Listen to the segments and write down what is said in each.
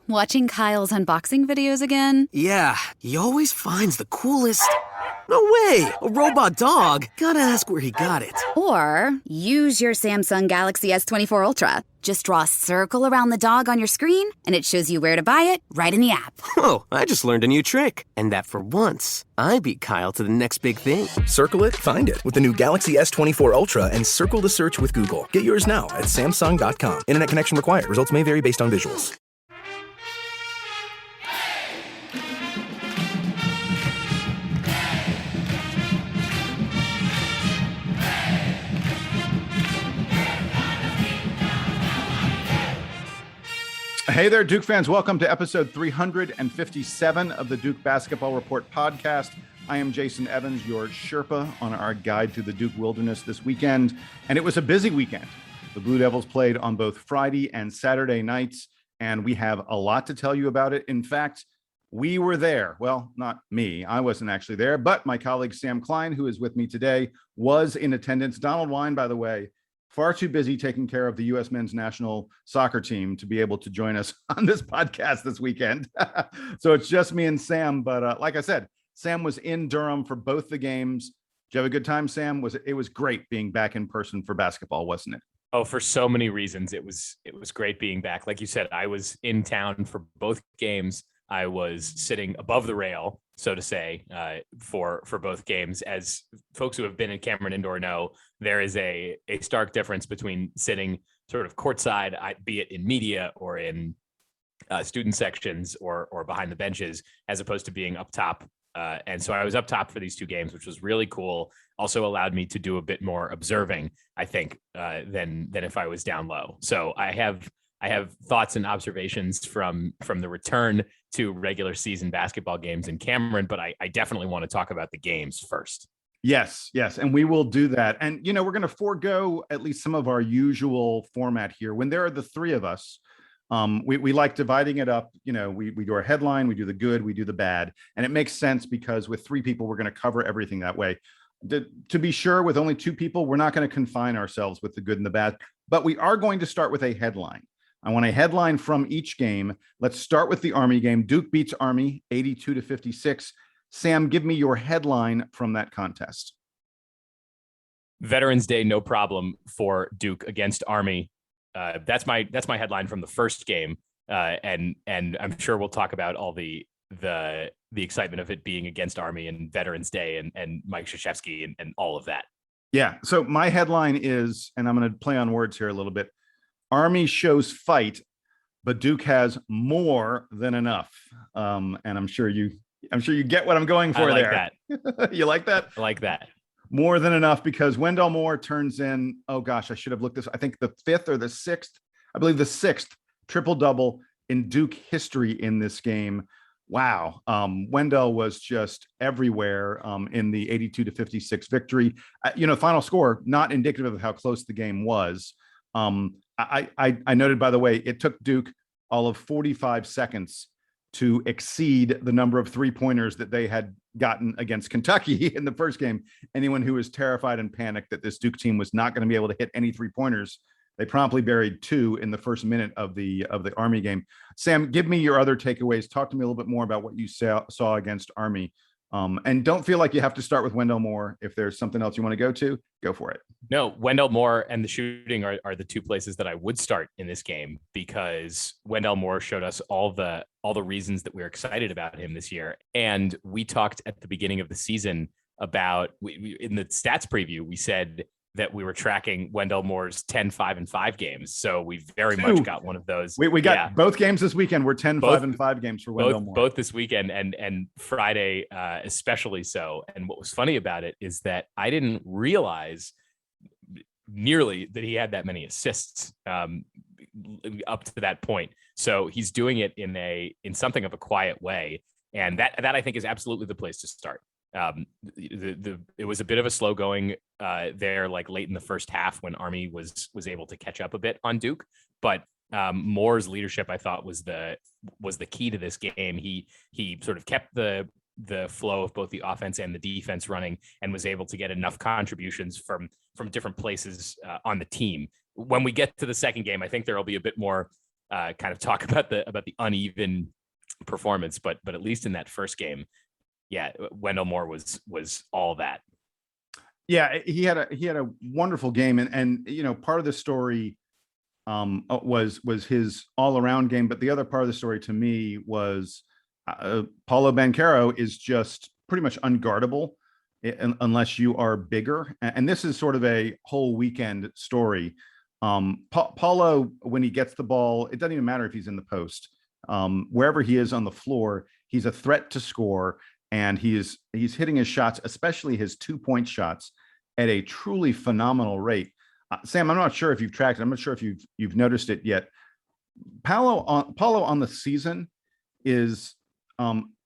Watching Kyle's unboxing videos again? Yeah, he always finds the coolest... No way! A robot dog? Gotta ask where he got it. Or use your Samsung Galaxy S24 Ultra. Just draw a circle around the dog on your screen, and it shows you where to buy it right in the app. Whoa, I just learned a new trick. And that for once, I beat Kyle to the next big thing. Circle it, find it with the new Galaxy S24 Ultra and circle the search with Google. Get yours now at Samsung.com. Internet connection required. Results may vary based on visuals. Hey there, Duke fans. Welcome to episode 357 of the Duke Basketball Report podcast. I am Jason Evans, your Sherpa on our guide to the Duke Wilderness this weekend. And it was a busy weekend. The Blue Devils played on both Friday and Saturday nights, and we have a lot to tell you about it. In fact, we were there. Well, not me. I wasn't actually there, but my colleague Sam Klein, who is with me today, was in attendance. Donald Wine, by the way, far too busy taking care of the U.S. men's national soccer team to be able to join us on this podcast this weekend. So it's just me and Sam. But like I said, Sam was in Durham for both the games. Did you have a good time, Sam? It was great being back in person for basketball, wasn't it? Oh, for so many reasons. It was great being back. Like you said, I was in town for both games. I was sitting above the rail, so to say, for both games. As folks who have been in Cameron Indoor know, there is a stark difference between sitting sort of courtside, be it in media or in student sections or behind the benches, as opposed to being up top. And so I was up top for these two games, which was really cool. Also allowed me to do a bit more observing, I think, than if I was down low. So I have thoughts and observations from the return to regular season basketball games in Cameron, but I definitely want to talk about the games first. Yes. And we will do that. And, we're going to forego at least some of our usual format here. When there are the three of us, we like dividing it up. We do our headline, we do the good, we do the bad. And it makes sense because with three people, we're going to cover everything that way. To be sure, with only two people, we're not going to confine ourselves with the good and the bad, but we are going to start with a headline. I want a headline from each game. Let's start with the Army game. Duke beats Army 82-56. Sam, give me your headline from that contest. Veterans Day, no problem for Duke against Army. That's my headline from the first game. And I'm sure we'll talk about all the excitement of it being against Army and Veterans Day and Mike Krzyzewski and all of that. Yeah. So my headline is, and I'm going to play on words here a little bit, Army shows fight, but Duke has more than enough. And I'm sure you get what I'm going for there. That. You like that? I like that. More than enough, because Wendell Moore turns in, oh gosh, I should have looked this. I think the fifth or the sixth, I believe the sixth triple-double in Duke history in this game. Wow. Wendell was just everywhere in the 82-56 victory. Final score, not indicative of how close the game was. I noted, by the way, it took Duke all of 45 seconds to exceed the number of three-pointers that they had gotten against Kentucky in the first game. Anyone who was terrified and panicked that this Duke team was not going to be able to hit any three-pointers, they promptly buried two in the first minute of the Army game. Sam, give me your other takeaways. Talk to me a little bit more about what you saw against Army. And don't feel like you have to start with Wendell Moore. If there's something else you want to go for it. No, Wendell Moore and the shooting are the two places that I would start in this game, because Wendell Moore showed us all the reasons that we're excited about him this year. And we talked at the beginning of the season about, in the stats preview, we said that we were tracking Wendell Moore's 10-5-5 games. So we very much got one of those. We got both games this weekend. We're 10-5-5 games for Wendell Moore. Both this weekend and Friday, especially so. And what was funny about it is that I didn't realize nearly that he had that many assists up to that point. So he's doing it in something of a quiet way. And that I think is absolutely the place to start. It was a bit of a slow going there, like late in the first half when Army was able to catch up a bit on Duke, but Moore's leadership, I thought, was the key to this game. He sort of kept the flow of both the offense and the defense running, and was able to get enough contributions from different places on the team. When we get to the second game, I think there will be a bit more kind of talk about the uneven performance, but at least in that first game, yeah, Wendell Moore was all that. Yeah, he had a wonderful game, and part of the story was his all around game, but the other part of the story to me was Paulo Banchero is just pretty much unguardable unless you are bigger, and this is sort of a whole weekend story. Paulo, when he gets the ball, it doesn't even matter if he's in the post. Wherever he is on the floor, he's a threat to score, and he's hitting his shots, especially his 2-point shots, at a truly phenomenal rate. Sam, I'm not sure if you've tracked it. I'm not sure if you've noticed it yet. Paulo on the season is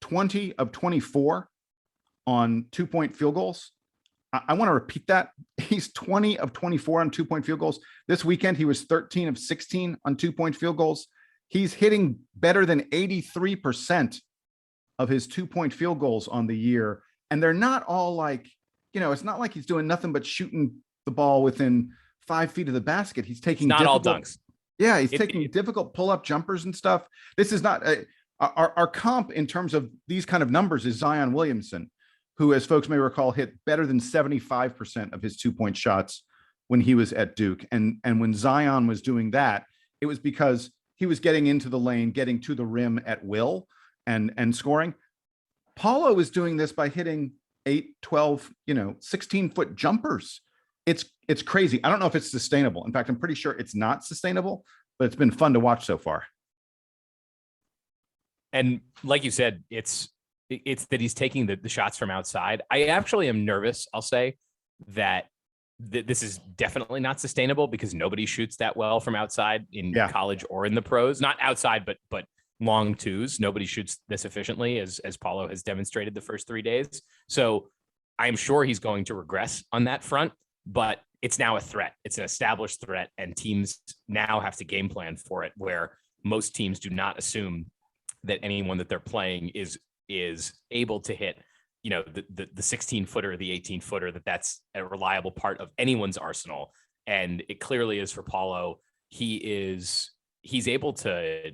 20 of 24 on 2-point field goals. I want to repeat that. He's 20 of 24 on 2-point field goals. This weekend, he was 13 of 16 on 2-point field goals. He's hitting better than 83% of his 2-point field goals on the year. And they're not all like, it's not like he's doing nothing but shooting the ball within 5 feet of the basket. He's taking not all dunks. Yeah, he's taking difficult pull-up jumpers and stuff. This is not our comp in terms of these kind of numbers is Zion Williamson, who, as folks may recall, hit better than 75% of his 2-point shots when he was at Duke. And when Zion was doing that, it was because he was getting into the lane, getting to the rim at will and scoring. Paulo is doing this by hitting 8, 12, 16-foot jumpers. It's crazy. I don't know if it's sustainable. In fact, I'm pretty sure it's not sustainable, but it's been fun to watch so far. And like you said, it's that he's taking the shots from outside. I actually am nervous. I'll say that this is definitely not sustainable because nobody shoots that well from outside in college or in the pros. Not outside, but long twos. Nobody shoots this efficiently as Paulo has demonstrated the first 3 days. So I'm sure he's going to regress on that front, but it's now a threat. It's an established threat, and teams now have to game plan for it, where most teams do not assume that anyone that they're playing is able to hit, the 16-footer, the 18-footer, that's a reliable part of anyone's arsenal. And it clearly is for Paulo. He's able to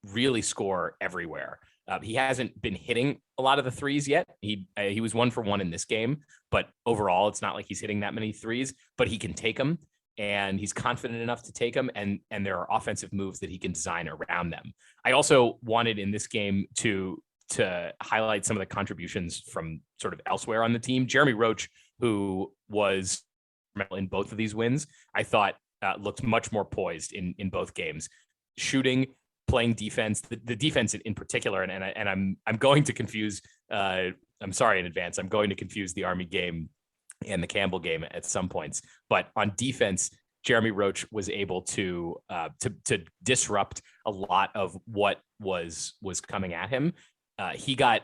really score everywhere. He hasn't been hitting a lot of the threes yet. He was 1 for 1 in this game, but overall, it's not like he's hitting that many threes, but he can take them, and he's confident enough to take them. And there are offensive moves that he can design around them. I also wanted in this game to highlight some of the contributions from sort of elsewhere on the team. Jeremy Roach, who was in both of these wins, I thought looked much more poised in both games, shooting, playing defense, the defense in particular. And I'm going to confuse, I'm sorry in advance, I'm going to confuse the Army game and the Campbell game at some points, but on defense, Jeremy Roach was able to disrupt a lot of what was coming at him. He got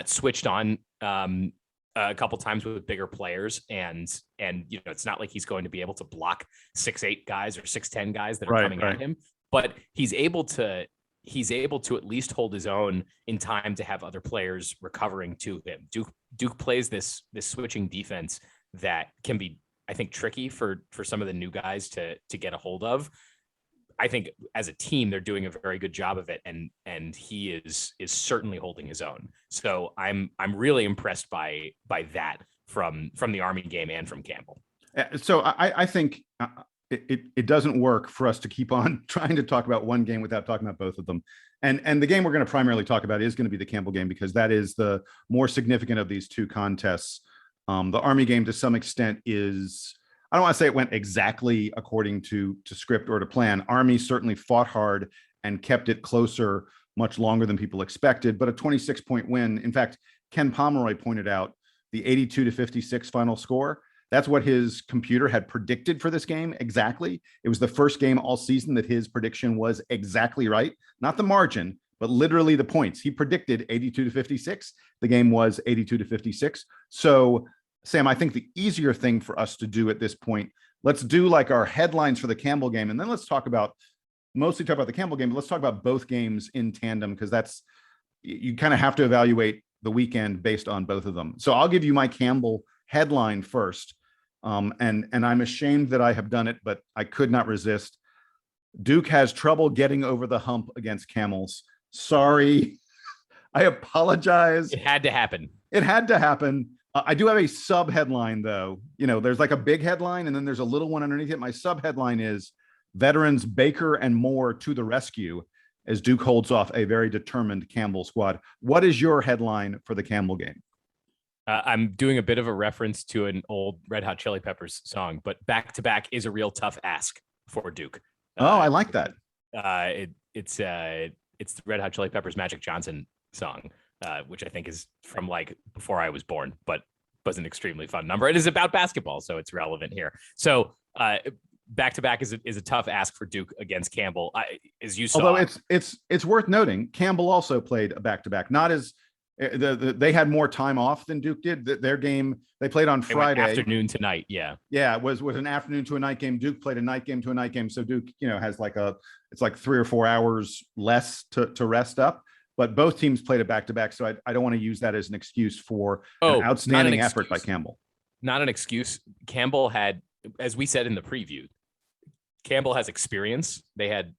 switched on a couple times with bigger players, and it's not like he's going to be able to block 6'8" guys or 6'10" guys that are coming at him, but he's able to at least hold his own in time to have other players recovering to him. Duke plays this switching defense that can be, I think, tricky for some of the new guys to get a hold of. I think as a team, they're doing a very good job of it, and he is certainly holding his own. So I'm really impressed by that from the Army game and from Campbell. So I think it doesn't work for us to keep on trying to talk about one game without talking about both of them. And the game we're going to primarily talk about is going to be the Campbell game, because that is the more significant of these two contests. The Army game, to some extent, is, I don't want to say it went exactly according to script or to plan. Army certainly fought hard and kept it closer much longer than people expected, but a 26-point win. In fact, Ken Pomeroy pointed out the 82-56 final score. That's what his computer had predicted for this game exactly. It was the first game all season that his prediction was exactly right. Not the margin, but literally the points. He predicted 82-56. The game was 82-56. So, Sam, I think the easier thing for us to do at this point, let's do like our headlines for the Campbell game, and then let's mostly talk about the Campbell game, but let's talk about both games in tandem, because you kind of have to evaluate the weekend based on both of them. So I'll give you my Campbell headline first. And I'm ashamed that I have done it, but I could not resist. Duke has trouble getting over the hump against Camels. Sorry. I apologize. It had to happen. It had to happen. I do have a sub headline, though. There's like a big headline and then there's a little one underneath it. My sub headline is veterans Baker and Moore to the rescue as Duke holds off a very determined Campbell squad. What is your headline for the Campbell game? I'm doing a bit of a reference to an old Red Hot Chili Peppers song, but back-to-back is a real tough ask for Duke. I like that. It's the Red Hot Chili Peppers Magic Johnson song, which I think is from like before I was born, but was an extremely fun number. It is about basketball, so it's relevant here. So back-to-back is a tough ask for Duke against Campbell. As you saw, although it's worth noting, Campbell also played a back-to-back, not as they had more time off than Duke did. Their game, they played on Friday afternoon to night. Yeah, it was an afternoon to a night game. Duke played a night game to a night game. So Duke, has it's like 3 or 4 hours less to rest up. But both teams played a back-to-back. So I don't want to use that as an excuse for an outstanding effort by Campbell. Not an excuse. Campbell had, as we said in the preview, Campbell has experience. They had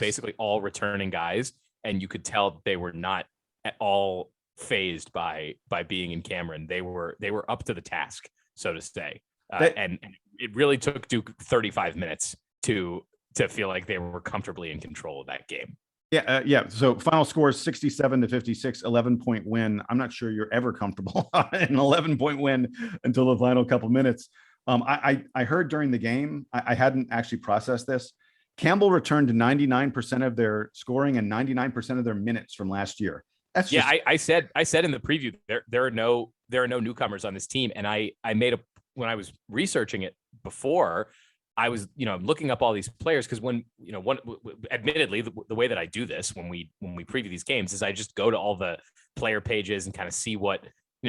basically all returning guys, and you could tell they were not at all phased by being in Cameron. They were up to the task, so to say. And it really took Duke 35 minutes to feel like they were comfortably in control of that game. Yeah. So final score is 67-56, 11-point win. I'm not sure you're ever comfortable in an 11-point win until the final couple minutes. I heard during the game, I hadn't actually processed this. Campbell returned to 99% of their scoring and 99% of their minutes from last year. That's just... I said in the preview there are no newcomers on this team, and I made when I was researching it before, I was looking up all these players because when admittedly the way that I do this when we preview these games is I just go to all the player pages and kind of see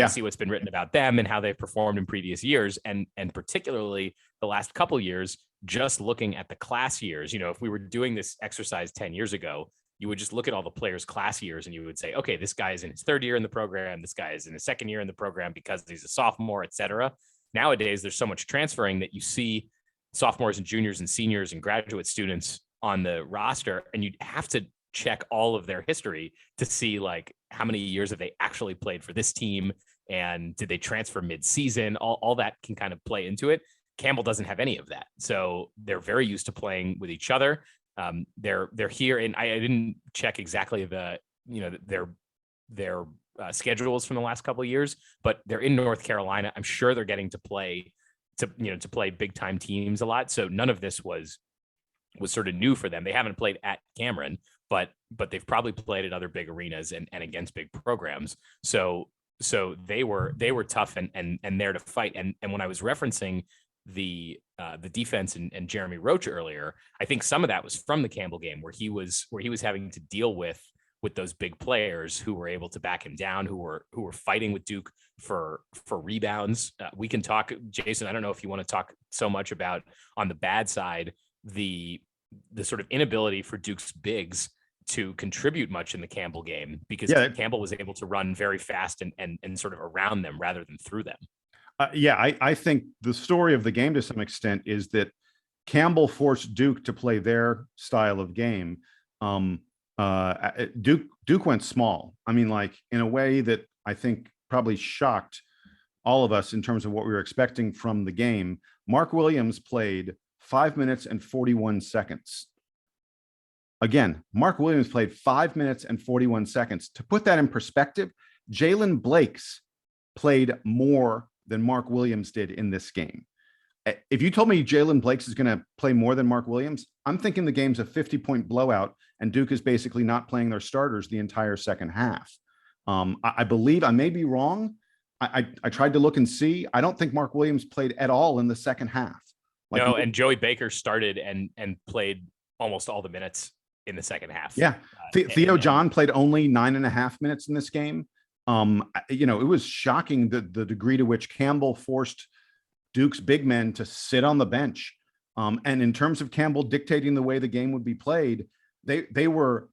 see what's been written about them and how they've performed in previous years, and particularly the last couple years, just looking at the class years. If we were doing this exercise 10 years ago, you would just look at all the players' class years and you would say, okay, this guy is in his third year in the program. This guy is in his second year in the program because he's a sophomore, et cetera. Nowadays, there's so much transferring that you see sophomores and juniors and seniors and graduate students on the roster, and you'd have to check all of their history to see like how many years have they actually played for this team and did they transfer mid-season. All that can kind of play into it. Campbell doesn't have any of that, so they're very used to playing with each other. They're here, and I didn't check exactly their schedules from the last couple of years, but they're in North Carolina. I'm sure they're getting to play to play big time teams a lot. So none of this was sort of new for them. They haven't played at Cameron, but they've probably played at other big arenas and against big programs. So they were tough and there to fight. And when I was referencing the defense and Jeremy Roach earlier, I think some of that was from the Campbell game where he was having to deal with those big players who were able to back him down, who were fighting with Duke for rebounds. We can talk, Jason, I don't know if you want to talk so much about on the bad side, the sort of inability for Duke's bigs to contribute much in the Campbell game because Campbell was able to run very fast and sort of around them rather than through them. I think the story of the game to some extent is that Campbell forced Duke to play their style of game. Duke went small. I mean, like in a way that I think probably shocked all of us in terms of what we were expecting from the game. Mark Williams played 5 minutes and 41 seconds. Again, Mark Williams played 5 minutes and 41 seconds. To put that in perspective, Jalen Blakes played more than Mark Williams did in this game. If you told me Jalen Blakes is going to play more than Mark Williams, I'm thinking the game's a 50-point blowout and Duke is basically not playing their starters the entire second half. I believe, I may be wrong. I tried to look and see. I don't think Mark Williams played at all in the second half. And Joey Baker started and played almost all the minutes in the second half. Yeah. Theo John played only 9.5 minutes in this game. It was shocking the degree to which Campbell forced Duke's big men to sit on the bench. And in terms of Campbell dictating the way the game would be played, they were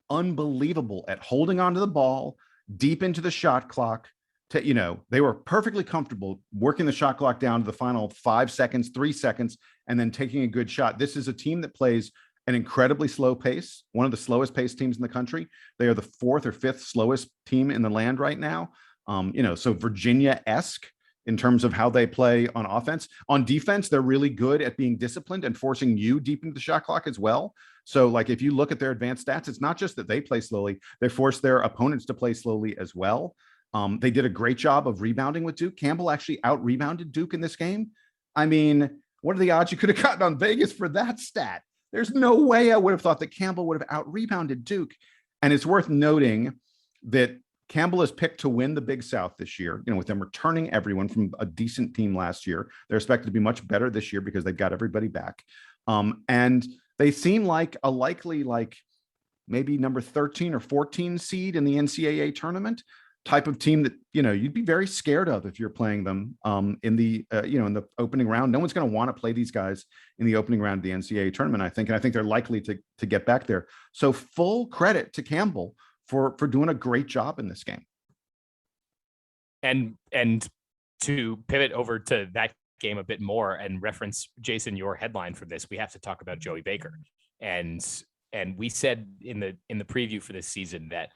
unbelievable at holding onto the ball deep into the shot clock. They were perfectly comfortable working the shot clock down to the final 5 seconds, 3 seconds, and then taking a good shot. This is a team that plays an incredibly slow pace, one of the slowest paced teams in the country. They are the 4th or 5th slowest team in the land right now. So Virginia-esque in terms of how they play on offense. On defense, they're really good at being disciplined and forcing you deep into the shot clock as well. So like if you look at their advanced stats, it's not just that they play slowly, they force their opponents to play slowly as well. They did a great job of rebounding with Duke. Campbell actually out-rebounded Duke in this game. I mean, what are the odds you could have gotten on Vegas for that stat? There's no way I would have thought that Campbell would have out-rebounded Duke. And it's worth noting that Campbell is picked to win the Big South this year, with them returning everyone from a decent team last year. They're expected to be much better this year because they've got everybody back. And they seem like a likely, maybe number 13 or 14 seed in the NCAA tournament type of team that, you'd be very scared of if you're playing them in the opening round. No one's going to want to play these guys in the opening round of the NCAA tournament, I think. And I think they're likely to get back there. So full credit to Campbell for doing a great job in this game. And to pivot over to that game a bit more and reference, Jason, your headline for this, we have to talk about Joey Baker. And we said in the preview for this season that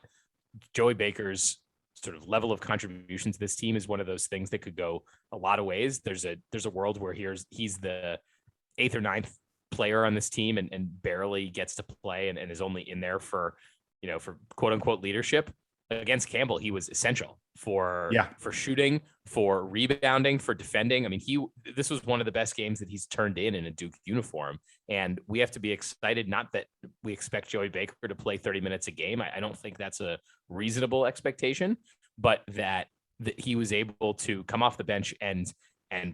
Joey Baker's sort of level of contribution to this team is one of those things that could go a lot of ways. There's a world where he's the 8th or 9th player on this team and barely gets to play and is only in there for quote unquote leadership. Against Campbell, he was essential for shooting, for rebounding, for defending. I mean, this was one of the best games that he's turned in a Duke uniform. And we have to be excited, not that we expect Joey Baker to play 30 minutes a game. I don't think that's a reasonable expectation, but that he was able to come off the bench and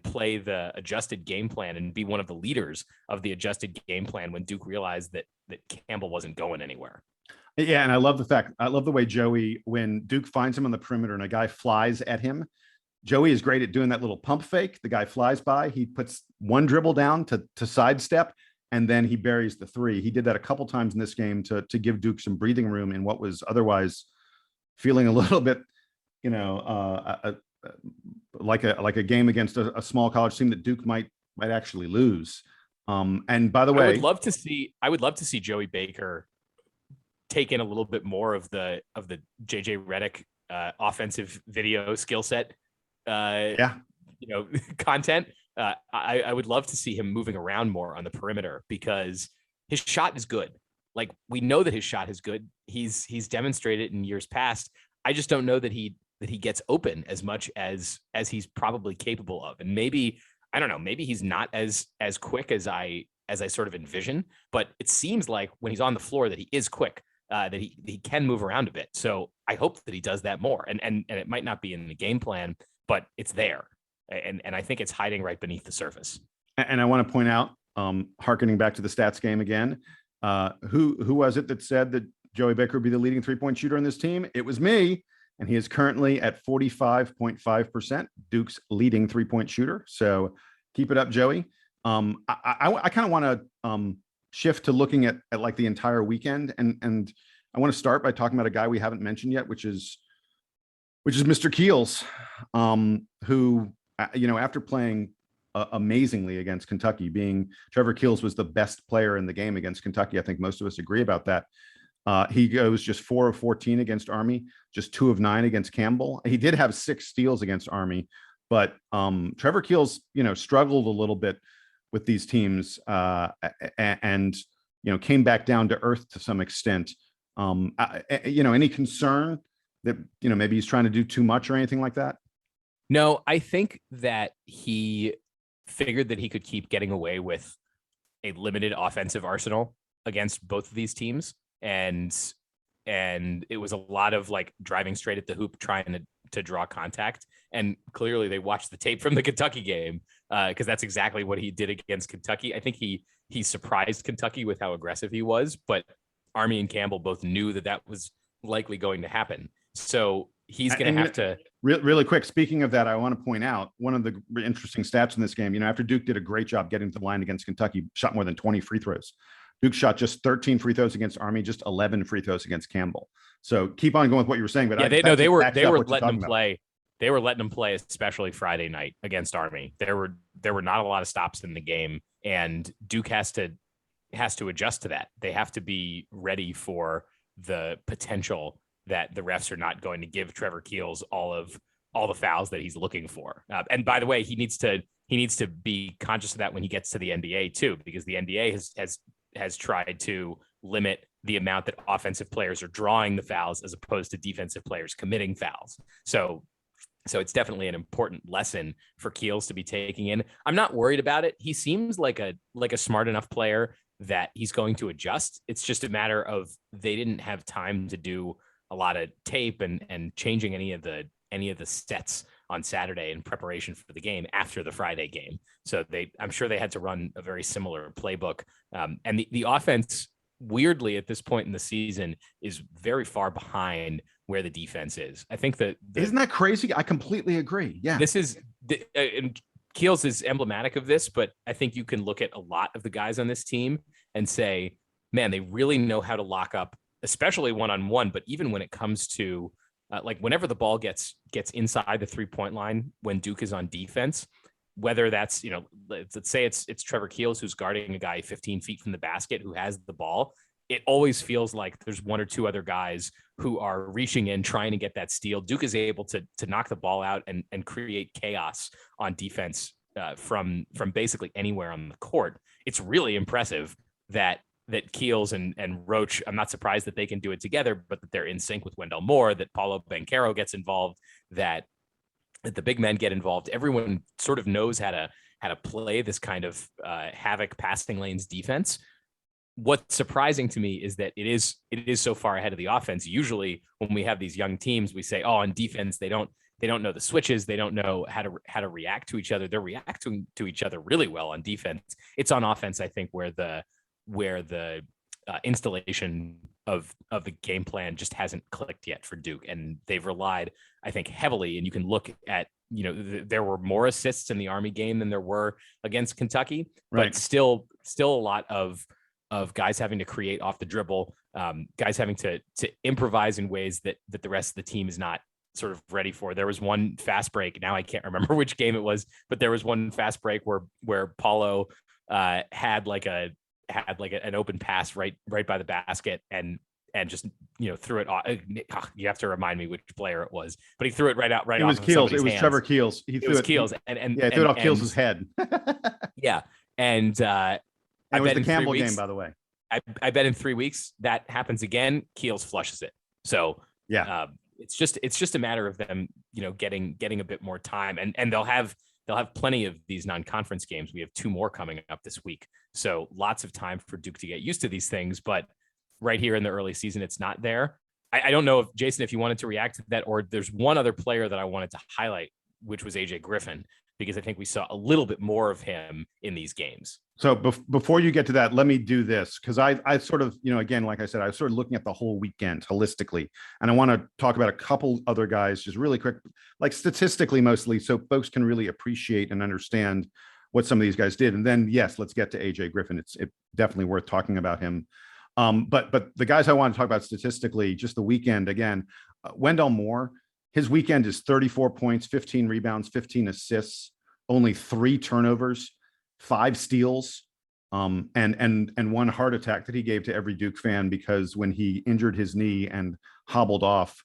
play the adjusted game plan and be one of the leaders of the adjusted game plan when Duke realized that Campbell wasn't going anywhere. Yeah, and I love the way Joey, when Duke finds him on the perimeter and a guy flies at him, Joey is great at doing that little pump fake. The guy flies by, he puts one dribble down to sidestep, and then he buries the three. He did that a couple times in this game to give Duke some breathing room in what was otherwise feeling a little bit, like a game against a small college team that Duke might actually lose. And by the way, I would love to see Joey Baker take in a little bit more of the JJ Redick offensive video skill set content. I would love to see him moving around more on the perimeter because his shot is good. Like, we know that his shot is good. He's demonstrated in years past. I just don't know that he gets open as much as he's probably capable of. And maybe, I don't know, maybe he's not as quick as I sort of envision, but it seems like when he's on the floor that he is quick. That he can move around a bit. So I hope that he does that more. And it might not be in the game plan, but it's there. And I think it's hiding right beneath the surface. And I want to point out, hearkening back to the stats game again, who was it that said that Joey Baker would be the leading 3-point shooter on this team? It was me. And he is currently at 45.5%, Duke's leading 3-point shooter. So keep it up, Joey. I kind of want to shift to looking at like the entire weekend, and I want to start by talking about a guy we haven't mentioned yet, which is Mr. Keels, who after playing amazingly against Kentucky, Trevor Keels was the best player in the game against Kentucky. I think most of us agree about that. He goes just 4 of 14 against Army, just 2 of 9 against Campbell. He did have 6 steals against Army, but Trevor Keels, struggled a little bit with these teams and came back down to earth to some extent. Any concern that maybe he's trying to do too much or anything like that? No, I think that he figured that he could keep getting away with a limited offensive arsenal against both of these teams, and it was a lot of like driving straight at the hoop, trying to draw contact. And clearly they watched the tape from the Kentucky game because that's exactly what he did against Kentucky. I think he surprised Kentucky with how aggressive he was, but Army and Campbell both knew that was likely going to happen. So he's going to have to. Really quick, speaking of that, I want to point out one of the interesting stats in this game. After Duke did a great job getting to the line against Kentucky, shot more than 20 free throws. Duke shot just 13 free throws against Army, just 11 free throws against Campbell. So keep on going with what you were saying. But yeah, they were letting them play. They were letting them play, especially Friday night against Army. There were not a lot of stops in the game, and Duke has to has to adjust to that. They have to be ready for the potential that the refs are not going to give Trevor Keels all the fouls that he's looking for. And by the way, he needs to be conscious of that when he gets to the NBA too, because the NBA has tried to limit the amount that offensive players are drawing the fouls as opposed to defensive players committing fouls. So it's definitely an important lesson for Keels to be taking in. I'm not worried about it. He seems like a smart enough player that he's going to adjust. It's just a matter of they didn't have time to do a lot of tape and changing any of the sets on Saturday in preparation for the game after the Friday game. So I'm sure they had to run a very similar playbook. And the offense, weirdly, at this point in the season, is very far behind where the defense is. I think that isn't that crazy? I completely agree. Yeah, this is and Keels is emblematic of this, but I think you can look at a lot of the guys on this team and say, man, they really know how to lock up, especially one-on-one. But even when it comes to like whenever the ball gets inside the 3-point line, when Duke is on defense, whether that's, let's say it's Trevor Keels who's guarding a guy 15 feet from the basket who has the ball, it always feels like there's one or two other guys who are reaching in, trying to get that steal. Duke is able to knock the ball out and create chaos on defense from basically anywhere on the court. It's really impressive that Keels and Roach, I'm not surprised that they can do it together, but that they're in sync with Wendell Moore, that Paulo Banchero gets involved, that the big men get involved. Everyone sort of knows how to play this kind of havoc passing lanes defense. What's surprising to me is that it is so far ahead of the offense. Usually when we have these young teams, we say, oh, on defense, they don't know the switches. They don't know how to react to each other. They're reacting to each other really well on defense. It's on offense, I think, where the installation of the game plan just hasn't clicked yet for Duke. And they've relied, I think, heavily. And you can look at, there were more assists in the Army game than there were against Kentucky, right. But still a lot of guys having to create off the dribble, guys having to improvise in ways that the rest of the team is not sort of ready for. There was one fast break. Now I can't remember which game it was, but there was one fast break where Paulo had an open pass right by the basket and just threw it off. You have to remind me which player it was, but he threw it right off. It was Keels. It was hands. Trevor Keels. He threw it Keels, and he threw it off Keels' head. Yeah, and it was the Campbell game, by the way. I bet in 3 weeks that happens again. Keels flushes it. So yeah, it's just a matter of them, getting a bit more time, and they'll have plenty of these non-conference games. We have 2 more coming up this week, so lots of time for Duke to get used to these things. But right here in the early season, it's not there. I don't know if Jason, if you wanted to react to that, or there's one other player that I wanted to highlight, which was AJ Griffin, because I think we saw a little bit more of him in these games. So before you get to that, let me do this, because I sort of, again, like I said, I was sort of looking at the whole weekend holistically, and I want to talk about a couple other guys just really quick, like statistically mostly, so folks can really appreciate and understand what some of these guys did. And then, yes, let's get to AJ Griffin. It's definitely worth talking about him. But the guys I want to talk about statistically, just the weekend again, Wendell Moore, his weekend is 34 points, 15 rebounds, 15 assists, only 3 turnovers, 5 steals, and 1 heart attack that he gave to every Duke fan, because when he injured his knee and hobbled off,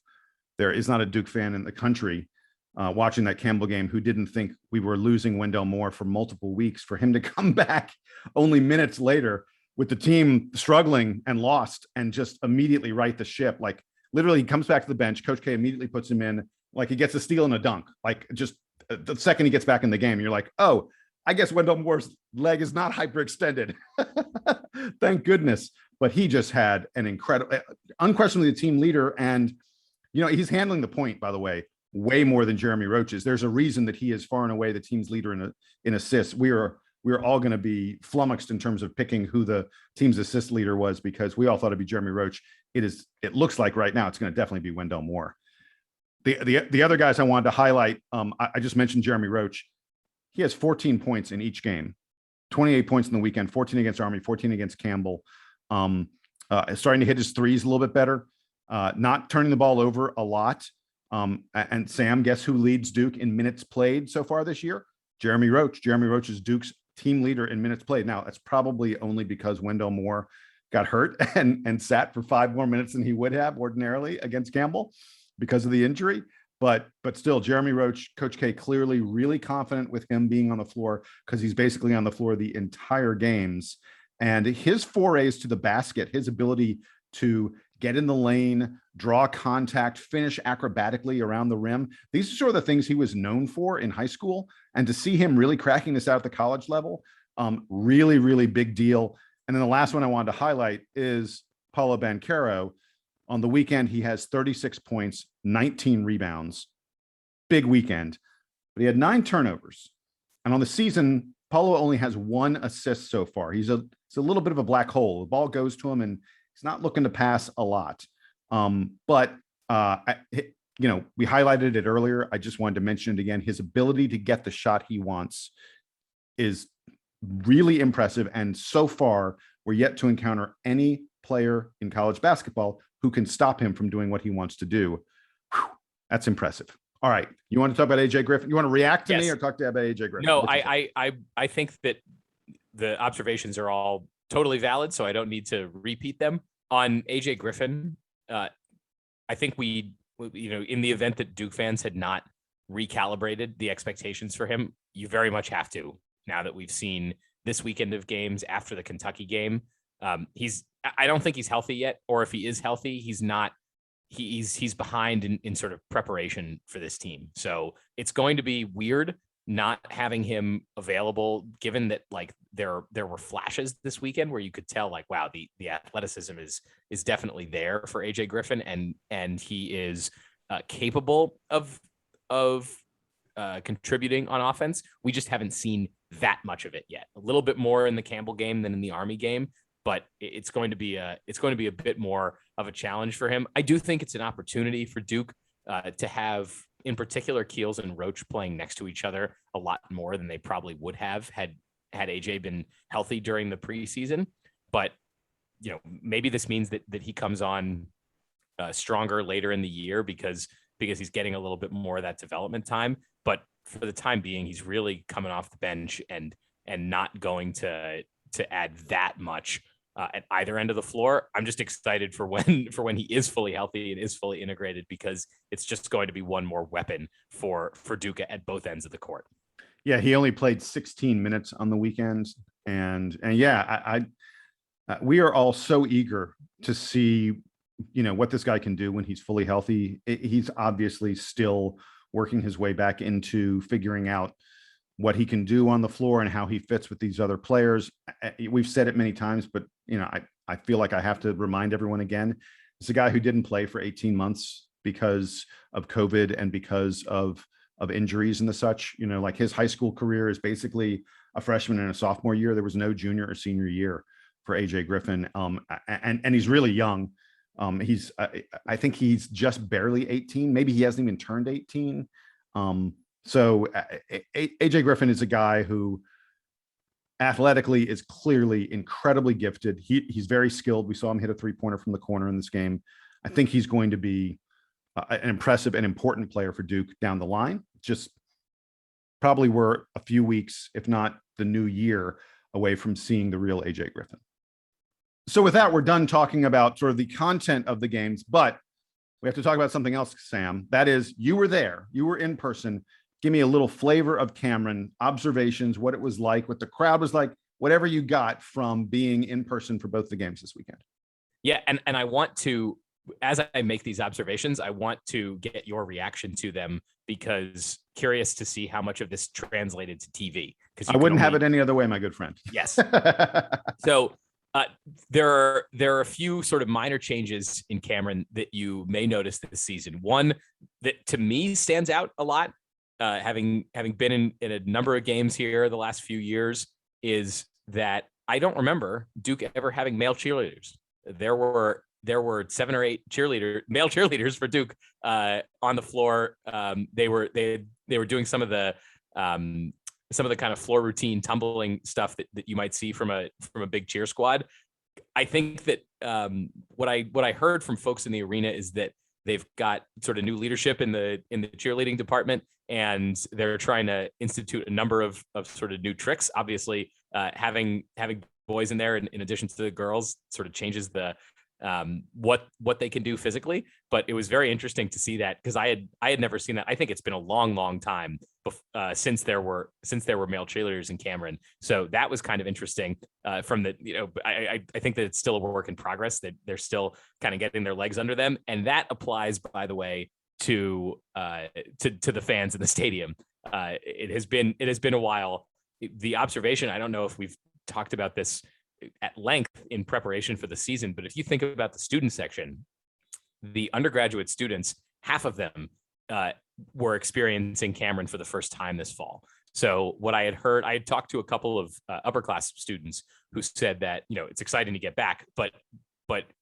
there is not a Duke fan in the country watching that Campbell game who didn't think we were losing Wendell Moore for multiple weeks. For him to come back only minutes later with the team struggling and lost and just immediately right the ship, like literally he comes back to the bench, Coach K immediately puts him in, like he gets a steal and a dunk, like just the second he gets back in the game, you're like, oh, I guess Wendell Moore's leg is not hyperextended. Thank goodness. But he just had an incredible, unquestionably the team leader. And, he's handling the point, by the way, way more than Jeremy Roach is. There's a reason that he is far and away the team's leader in assists. We're all going to be flummoxed in terms of picking who the team's assist leader was, because we all thought it'd be Jeremy Roach. It looks like right now it's going to definitely be Wendell Moore. The other guys I wanted to highlight, I just mentioned Jeremy Roach. He has 14 points in each game, 28 points in the weekend, 14 against Army, 14 against Campbell. Starting to hit his threes a little bit better, not turning the ball over a lot. And Sam, guess who leads Duke in minutes played so far this year? Jeremy Roach. Jeremy Roach is Duke's team leader in minutes played. Now, that's probably only because Wendell Moore got hurt and sat for 5 more minutes than he would have ordinarily against Campbell because of the injury. But still, Jeremy Roach, Coach K, clearly really confident with him being on the floor because he's basically on the floor the entire games. And his forays to the basket, his ability to get in the lane, draw contact, finish acrobatically around the rim. These are sort of the things he was known for in high school. And to see him really cracking this out at the college level, really, really big deal. And then the last one I wanted to highlight is Paulo Banchero. On the weekend, he has 36 points, 19 rebounds, big weekend, but he had 9 turnovers. And on the season, Paulo only has 1 assist so far. He's a little bit of a black hole. The ball goes to him and he's not looking to pass a lot. But we highlighted it earlier. I just wanted to mention it again. His ability to get the shot he wants is really impressive. And so far, we're yet to encounter any player in college basketball who can stop him from doing what he wants to do. Whew, that's impressive. All right. You want to talk about AJ Griffin? You want to react to me or talk about AJ Griffin? No, I think that the observations are all totally valid, so I don't need to repeat them. On AJ Griffin, I think in the event that Duke fans had not recalibrated the expectations for him, you very much have to, now that we've seen this weekend of games after the Kentucky game. I don't think he's healthy yet, or if he is healthy, he's not. He's behind in sort of preparation for this team. So it's going to be weird not having him available, given that like there were flashes this weekend where you could tell like, wow, the athleticism is definitely there for AJ Griffin, and he is capable of contributing on offense. We just haven't seen that much of it yet. A little bit more in the Campbell game than in the Army game, but it's going to be a bit more of a challenge for him. I do think it's an opportunity for Duke to have, in particular, Keels and Roach playing next to each other a lot more than they probably would have had AJ been healthy during the preseason. But maybe this means that he comes on stronger later in the year because he's getting a little bit more of that development time. But for the time being, he's really coming off the bench and not going to add that much at either end of the floor. I'm just excited for when he is fully healthy and is fully integrated, because it's just going to be one more weapon for Duke at both ends of the court. Yeah, he only played 16 minutes on the weekend, and yeah, we are all so eager to see what this guy can do when he's fully healthy. He's obviously still working his way back into figuring out what he can do on the floor and how he fits with these other players. We've said it many times, but I feel like I have to remind everyone again. It's a guy who didn't play for 18 months because of COVID and because of injuries and the such. Like his high school career is basically a freshman and a sophomore year. There was no junior or senior year for AJ Griffin. And he's really young. I think he's just barely 18. Maybe he hasn't even turned 18. So AJ Griffin is a guy who athletically is clearly incredibly gifted. He's very skilled. We saw him hit a 3-pointer from the corner in this game. I think he's going to be an impressive and important player for Duke down the line. Just probably we're a few weeks, if not the new year, away from seeing the real AJ Griffin. So with that, we're done talking about sort of the content of the games, but we have to talk about something else, Sam. That is, you were there, you were in person. Give me a little flavor of Cameron, observations, what it was like, what the crowd was like, whatever you got from being in person for both the games this weekend. Yeah, and I want to, as I make these observations, I want to get your reaction to them, because curious to see how much of this translated to TV. Because I wouldn't have it any other way, my good friend. Yes. So there are a few sort of minor changes in Cameron that you may notice this season. One that to me stands out a lot, having been in a number of games here the last few years, is that I don't remember Duke ever having male cheerleaders. There were 7 or 8 male cheerleaders for Duke on the floor. They were doing some of the kind of floor routine tumbling stuff that you might see from a big cheer squad. I think that what I heard from folks in the arena is that they've got sort of new leadership in the cheerleading department, and they're trying to institute a number of sort of new tricks. Obviously, having boys in there in addition to the girls sort of changes the what they can do physically. But it was very interesting to see that, because I had never seen that. I think it's been a long time since there were male cheerleaders in Cameron. So that was kind of interesting. From the, I think that it's still a work in progress, that they're still kind of getting their legs under them, and that applies, by the way, to the fans in the stadium. It has been a while. The observation, I don't know if we've talked about this at length in preparation for the season, but if you think about the student section, the undergraduate students, half of them were experiencing Cameron for the first time this fall. So what I had heard, I had talked to a couple of upper class students who said that, it's exciting to get back, but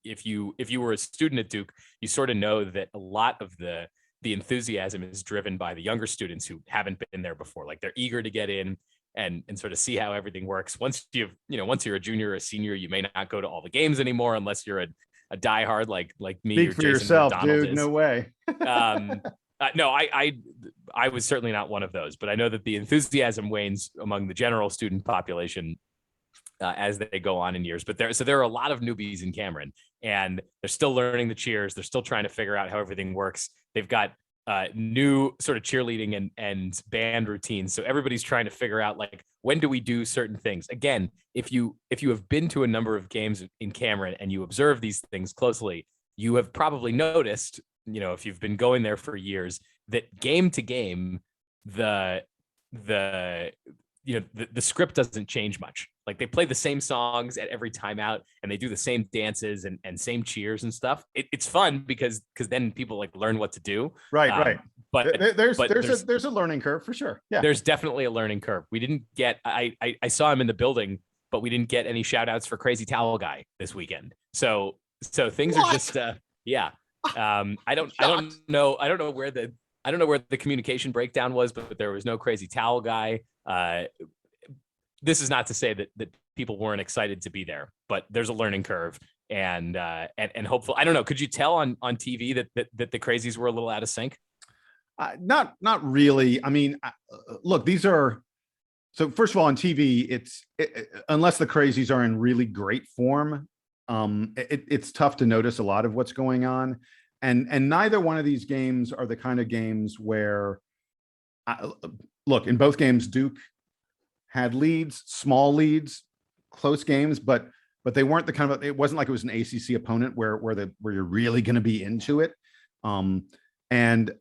if you were a student at Duke, you sort of know that a lot of the enthusiasm is driven by the younger students who haven't been there before. Like, they're eager to get in and sort of see how everything works. Once you're a junior or a senior, you may not go to all the games anymore unless you're a diehard like me. Speak or for Jason yourself, McDonald dude. is. No way. No, I was certainly not one of those, but I know that the enthusiasm wanes among the general student population as they go on in years. But there are a lot of newbies in Cameron, and they're still learning the cheers. They're still trying to figure out how everything works. They've got new sort of cheerleading and band routines. So everybody's trying to figure out, like, when do we do certain things? Again, if you have been to a number of games in Cameron and you observe these things closely, you have probably noticed, if you've been going there for years, that game to game, the script doesn't change much. Like, they play the same songs at every timeout, and they do the same dances and same cheers and stuff. It's fun because then people like learn what to do. Right. But there's a learning curve for sure. Yeah, there's definitely a learning curve. We didn't get, I saw him in the building, but we didn't get any shout outs for Crazy Towel Guy this weekend. So things are just, yeah. I don't know where the communication breakdown was, but there was no Crazy Towel Guy. This is not to say that people weren't excited to be there, but there's a learning curve, and hopefully, I don't know. Could you tell on TV that the crazies were a little out of sync? Not really. I mean, look, these are, so first of all, on TV, unless the crazies are in really great form, it's tough to notice a lot of what's going on. And neither one of these games are the kind of games where, look, in both games, Duke had leads, small leads, close games, but they weren't the kind of, it wasn't like it was an ACC opponent where you're really going to be into it. And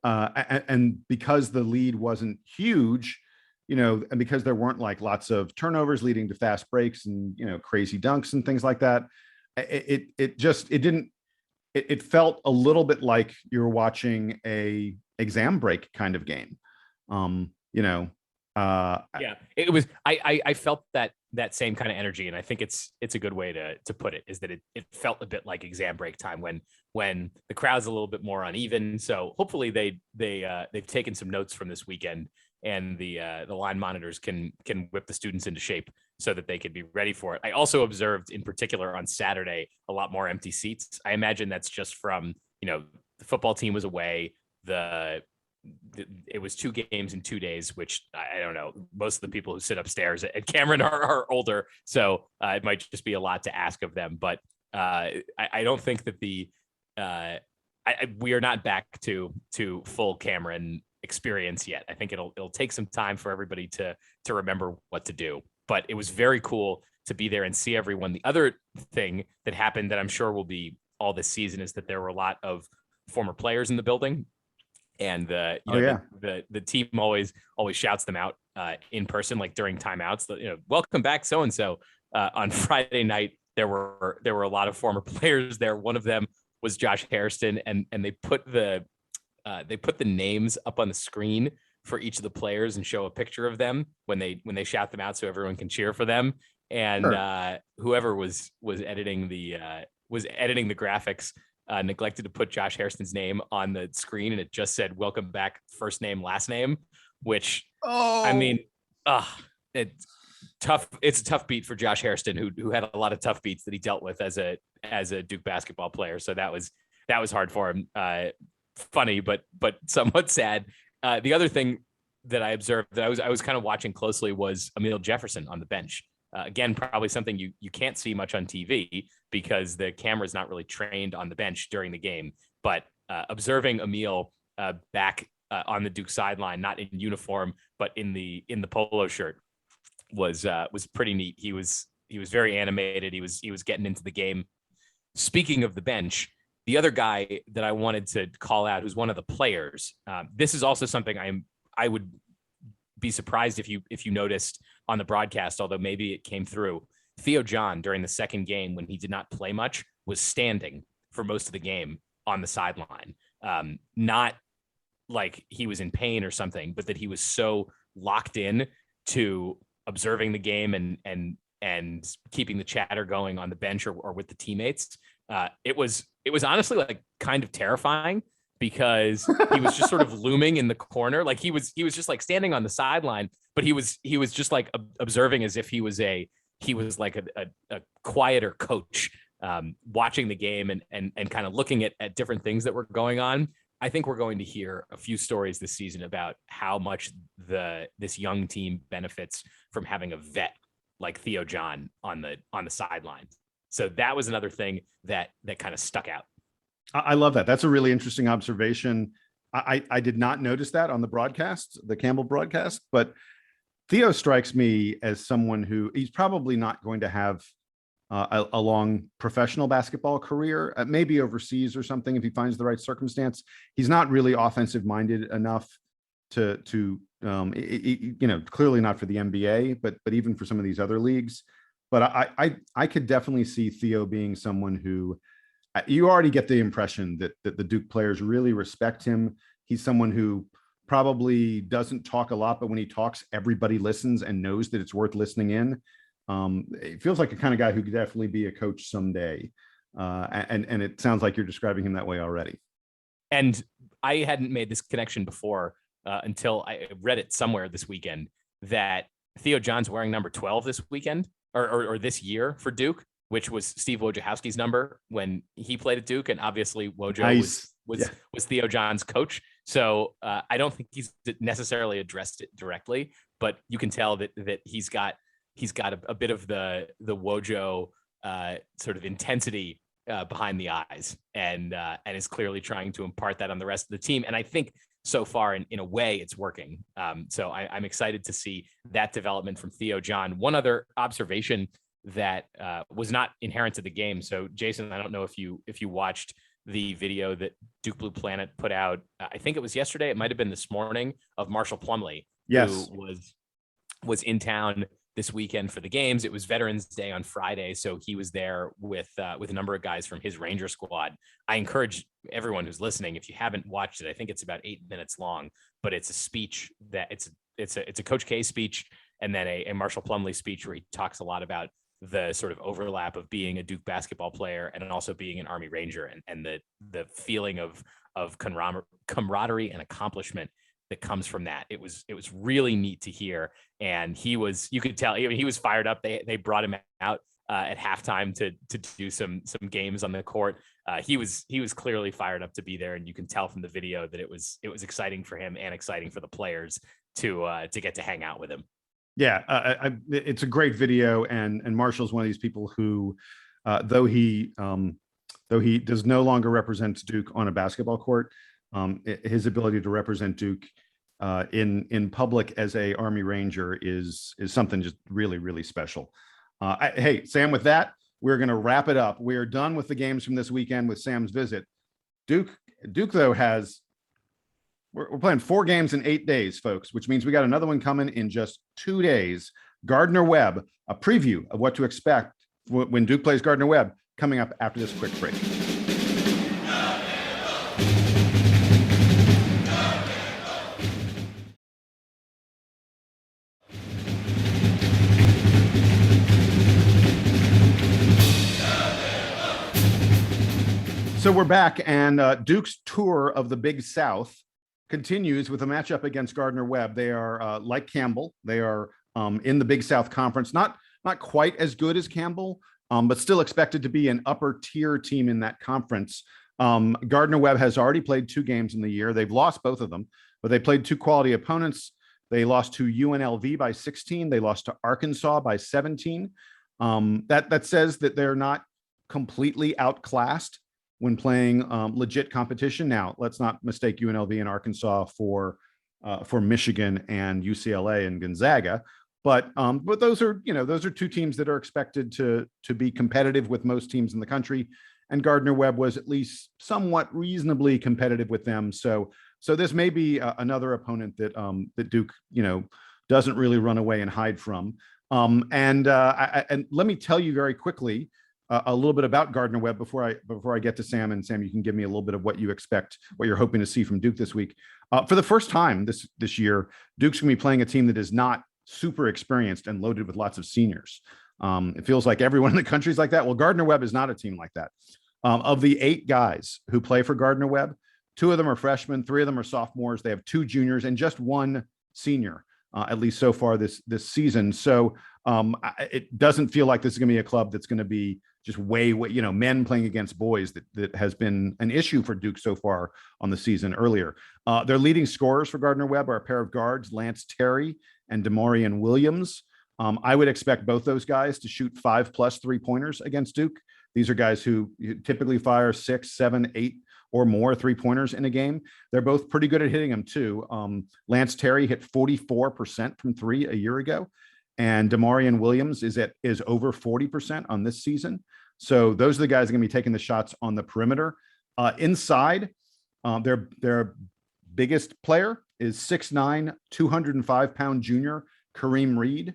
because the lead wasn't huge, and because there weren't like lots of turnovers leading to fast breaks and, crazy dunks and things like that, it felt a little bit like you're watching a exam break kind of game. Yeah, it was, I felt that same kind of energy. And I think it's a good way to put it, is that it felt a bit like exam break time when the crowd's a little bit more uneven. So hopefully they've taken some notes from this weekend, and the line monitors can whip the students into shape so that they could be ready for it. I also observed, in particular on Saturday, a lot more empty seats. I imagine that's just from, the football team was away. It was 2 games in 2 days, which I don't know. Most of the people who sit upstairs at Cameron are older, so it might just be a lot to ask of them. But I don't think that we are not back to full Cameron experience yet. I think it'll take some time for everybody to remember what to do. But it was very cool to be there and see everyone. The other thing that happened that I'm sure will be all this season is that there were a lot of former players in the building. And the team always shouts them out in person, like during timeouts. Welcome back, so and so. On Friday night, there were a lot of former players there. One of them was Josh Hairston, and they put the names up on the screen for each of the players and show a picture of them when they shout them out, so everyone can cheer for them. And sure. Whoever was editing the graphics neglected to put Josh Hairston's name on the screen, and it just said "Welcome back, first name, last name," which I mean, it's tough. It's a tough beat for Josh Hairston, who had a lot of tough beats that he dealt with as a Duke basketball player. So that was hard for him. funny, but somewhat sad. The other thing that I observed that I was kind of watching closely was Emil Jefferson on the bench. Again, probably something you can't see much on TV because the camera is not really trained on the bench during the game. But observing Emil back on the Duke sideline, not in uniform, but in the polo shirt, was pretty neat. He was very animated. He was getting into the game. Speaking of the bench, the other guy that I wanted to call out, who's one of the players, this is also something I would be surprised if you noticed on the broadcast, although maybe it came through. Theo John, during the second game when he did not play much, was standing for most of the game on the sideline. Not like he was in pain or something, but that he was so locked in to observing the game and keeping the chatter going on the bench or with the teammates. It was honestly like kind of terrifying because he was just sort of looming in the corner. Like he was just like standing on the sideline, but he was just like observing as if he was like a quieter coach, watching the game and kind of looking at different things that were going on. I think we're going to hear a few stories this season about how much this young team benefits from having a vet like Theo John on the sideline. So that was another thing that kind of stuck out. I love that. That's a really interesting observation. I did not notice that on the broadcast, the Campbell broadcast, but Theo strikes me as someone who he's probably not going to have a long professional basketball career, maybe overseas or something if he finds the right circumstance. He's not really offensive minded enough to clearly not for the NBA, but even for some of these other leagues. But I could definitely see Theo being someone who you already get the impression that the Duke players really respect him. He's someone who probably doesn't talk a lot, but when he talks, everybody listens and knows that it's worth listening in. It feels like a kind of guy who could definitely be a coach someday. And it sounds like you're describing him that way already. And I hadn't made this connection before until I read it somewhere this weekend that Theo John's wearing number 12 this weekend or this year for Duke, which was Steve Wojciechowski's number when he played at Duke. And obviously Wojo was Theo John's coach. So I don't think he's necessarily addressed it directly, but you can tell that he's got a bit of the Wojo sort of intensity behind the eyes and is clearly trying to impart that on the rest of the team. And I think so far in a way it's working. So I'm excited to see that development from Theo John. One other observation that was not inherent to the game. So Jason, I don't know if you watched the video that Duke Blue Planet put out. I think it was yesterday. It might've been this morning, of Marshall Plumlee, yes, who was in town this weekend for the games. It was Veterans Day on Friday, so he was there with a number of guys from his Ranger squad. I encourage everyone who's listening, if you haven't watched it, I think it's about 8 minutes long, but it's a speech that it's a Coach K speech and then a Marshall Plumlee speech where he talks a lot about the sort of overlap of being a Duke basketball player and also being an Army Ranger and the feeling of camaraderie and accomplishment that comes from that. It was really neat to hear. And you could tell, he was fired up. They brought him out at halftime to do some games on the court. He was clearly fired up to be there. And you can tell from the video that it was exciting for him and exciting for the players to get to hang out with him. Yeah, it's a great video. And Marshall's one of these people who, though he does no longer represent Duke on a basketball court, his ability to represent Duke in public as a Army Ranger is something just really, really special. Hey, Sam, with that, we're going to wrap it up. We are done with the games from this weekend with Sam's visit. Duke though we're playing 4 games in 8 days, folks, which means we got another one coming in just 2 days. Gardner Webb, a preview of what to expect when Duke plays Gardner Webb, coming up after this quick break. So we're back, and Duke's tour of the Big South continues with a matchup against Gardner Webb. They are like Campbell. They are in the Big South Conference, not quite as good as Campbell, but still expected to be an upper tier team in that conference. Gardner Webb has already played 2 games in the year. They've lost both of them, but they played 2 quality opponents. They lost to UNLV by 16. They lost to Arkansas by 17. That says that they're not completely outclassed when playing legit competition. Now, let's not mistake UNLV and Arkansas for Michigan and UCLA and Gonzaga. But those are 2 teams that are expected to be competitive with most teams in the country. And Gardner Webb was at least somewhat reasonably competitive with them. So this may be another opponent that Duke, doesn't really run away and hide from. And let me tell you very quickly a little bit about Gardner Webb before I get to Sam. And Sam, you can give me a little bit of what you expect, what you're hoping to see from Duke this week. For the first time this year, Duke's going to be playing a team that is not super experienced and loaded with lots of seniors. It feels like everyone in the country is like that. Well, Gardner Webb is not a team like that. Of the 8 guys who play for Gardner Webb, 2 of them are freshmen, 3 of them are sophomores. They have 2 juniors and just 1 senior, at least so far this season. So it doesn't feel like this is going to be a club that's going to be just way, men playing against boys that has been an issue for Duke so far on the season earlier. Their leading scorers for Gardner Webb are a pair of guards, Lance Terry and Demarion Williams. I would expect both those guys to shoot 5+ 3-pointers against Duke. These are guys who typically fire 6, 7, 8 or more 3-pointers in a game. They're both pretty good at hitting them too. Lance Terry hit 44% from 3 a year ago, and Demarion Williams is over 40% on this season. So those are the guys that are going to be taking the shots on the perimeter. Inside, their biggest player is 6'9", 205-pound junior Kareem Reed.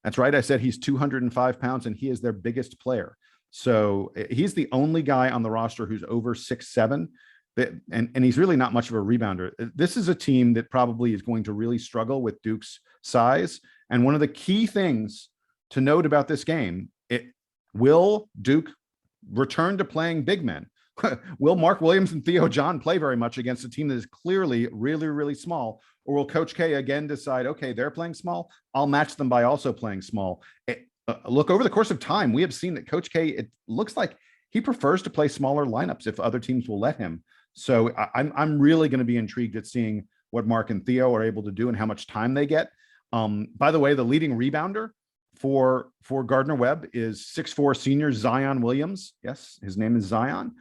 That's right. I said he's 205 pounds, and he is their biggest player. So he's the only guy on the roster who's over 6'7", and he's really not much of a rebounder. This is a team that probably is going to really struggle with Duke's size. And one of the key things to note about this game, will Duke return to playing big men? Will Mark Williams and Theo John play very much against a team that is clearly really, really small? Or will Coach K again decide, okay, they're playing small, I'll match them by also playing small? Look, over the course of time, we have seen that Coach K, it looks like he prefers to play smaller lineups if other teams will let him. So I'm really going to be intrigued at seeing what Mark and Theo are able to do and how much time they get. By the way, the leading rebounder for Gardner Webb is 6'4" senior Zion Williams. Yes, his name is Zion.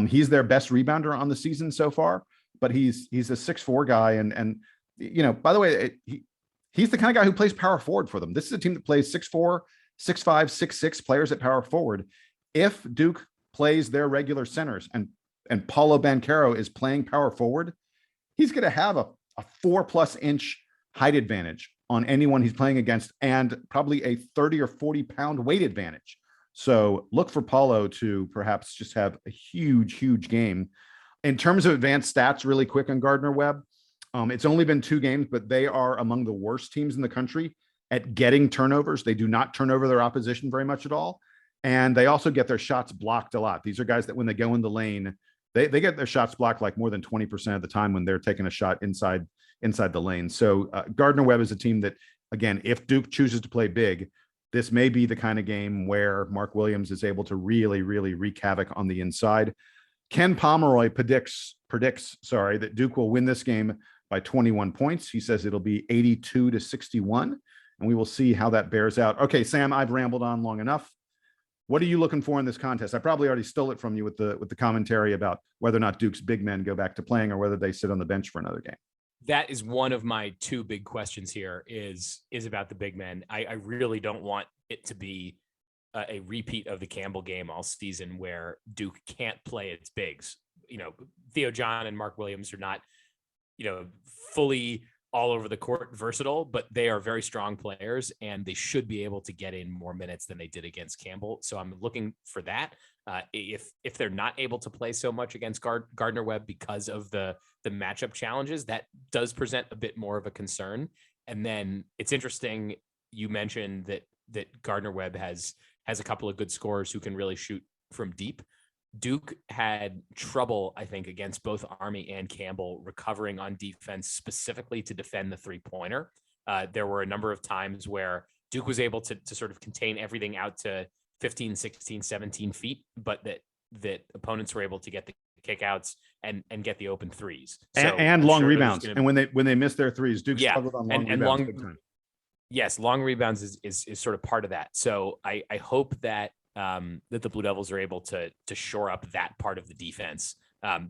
He's their best rebounder on the season so far, but he's a 6'4" guy. And by the way, he's the kind of guy who plays power forward for them. This is a team that plays 6'4", 6'5", 6'6" players at power forward. If Duke plays their regular centers and Paulo Banchero is playing power forward, he's going to have a 4+ inch height advantage on anyone he's playing against, and probably a 30 or 40 pound weight advantage. So look for Paulo to perhaps just have a huge game. In terms of advanced stats, really quick on Gardner Webb, it's only been 2 games, but they are among the worst teams in the country at getting turnovers. They do not turn over their opposition very much at all. And they also get their shots blocked a lot. These are guys that when they go in the lane, they get their shots blocked like more than 20% of the time when they're taking a shot inside the lane. So Gardner Webb is a team that, again, if Duke chooses to play big, this may be the kind of game where Mark Williams is able to really wreak havoc on the inside. Ken Pomeroy predicts that Duke will win this game by 21 points. He says it'll be 82-61, and we will see how that bears out. Okay, Sam, I've rambled on long enough. What are you looking for in this contest? I probably already stole it from you with the commentary about whether or not Duke's big men go back to playing or whether they sit on the bench for another game. That is one of my 2 big questions here is about the big men. I really don't want it to be a repeat of the Campbell game all season where Duke can't play its bigs. Theo John and Mark Williams are not, fully all over the court versatile, but they are very strong players and they should be able to get in more minutes than they did against Campbell. So I'm looking for that. If they're not able to play so much against Gardner Webb because of the matchup challenges, that does present a bit more of a concern. And then it's interesting, you mentioned that Gardner Webb has a couple of good scorers who can really shoot from deep. Duke had trouble, I think, against both Army and Campbell recovering on defense, specifically to defend the 3-pointer. There were a number of times where Duke was able to sort of contain everything out to 15, 16, 17 feet, but that opponents were able to get the kickouts and get the open threes. So and long rebounds. And when they miss their threes, Duke struggled on long rebounds big time. Yes, long rebounds is sort of part of that. So I hope that that the Blue Devils are able to shore up that part of the defense,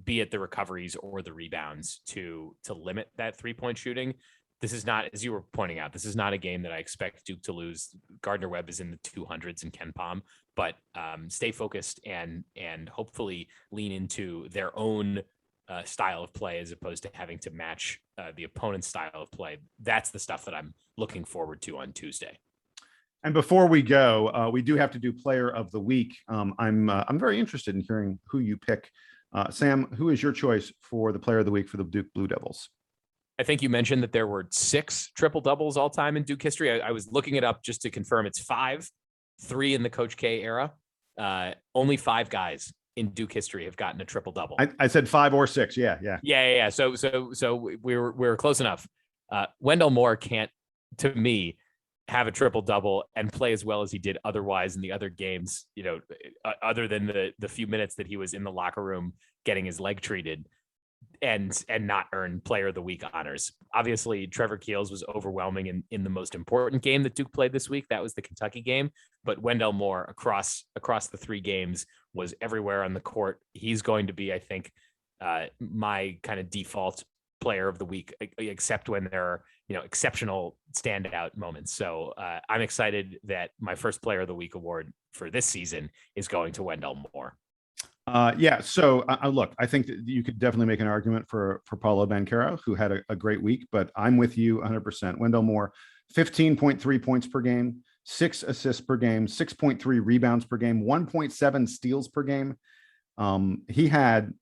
be it the recoveries or the rebounds, to limit that 3-point shooting. This is not, as you were pointing out, this is not a game that I expect Duke to lose. Gardner Webb is in the 200s in Ken Pom, but stay focused and hopefully lean into their own style of play as opposed to having to match the opponent's style of play. That's the stuff that I'm looking forward to on Tuesday. And before we go, we do have to do Player of the Week. I'm very interested in hearing who you pick. Sam, who is your choice for the Player of the Week for the Duke Blue Devils? I think you mentioned that there were 6 triple doubles all time in Duke history. I was looking it up just to confirm. It's 5, 3 in the Coach K era. Only 5 guys in Duke history have gotten a triple double. I said 5 or 6. Yeah. So we were close enough. Wendell Moore can't, to me, have a triple double and play as well as he did otherwise in the other games, other than the few minutes that he was in the locker room getting his leg treated, and not earn Player of the Week honors. Obviously, Trevor Keels was overwhelming in the most important game that Duke played this week. That was the Kentucky game. But Wendell Moore across the 3 games was everywhere on the court. He's going to be, I think, my kind of default Player of the Week, except when there are exceptional standout moments. So I'm excited that my first Player of the Week award for this season is going to Wendell Moore. So look, I think that you could definitely make an argument for Paulo Banchero, who had a great week, but I'm with you 100%. Wendell Moore, 15.3 points per game, 6 assists per game, 6.3 rebounds per game, 1.7 steals per game. He had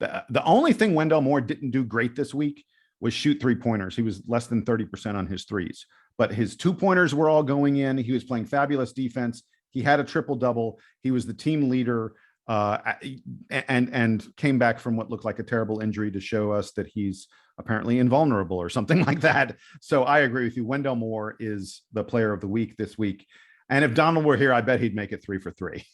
the only thing Wendell Moore didn't do great this week was shoot 3-pointers. He was less than 30% on his threes, but his 2-pointers were all going in. He was playing fabulous defense. He had a triple double. He was the team leader. And came back from what looked like a terrible injury to show us that he's apparently invulnerable or something like that. So I agree with you. Wendell Moore is the Player of the Week this week. And if Donald were here, I bet he'd make it 3 for 3.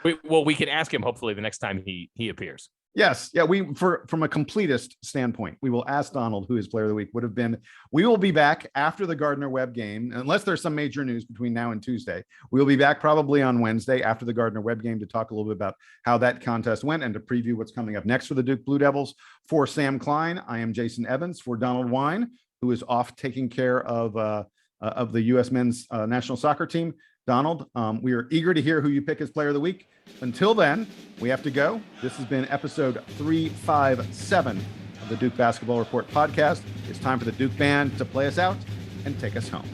We can ask him hopefully the next time he appears. Yes. Yeah. From a completist standpoint, we will ask Donald who his Player of the Week would have been. We will be back after the Gardner Webb game, unless there's some major news between now and Tuesday. We'll be back probably on Wednesday after the Gardner Webb game to talk a little bit about how that contest went and to preview what's coming up next for the Duke Blue Devils. For Sam Klein, I am Jason Evans. For Donald Wine, who is off taking care of the U.S. men's national soccer team. Donald, we are eager to hear who you pick as Player of the Week. Until then, we have to go. This has been episode 357 of the Duke Basketball Report podcast. It's time for the Duke Band to play us out and take us home.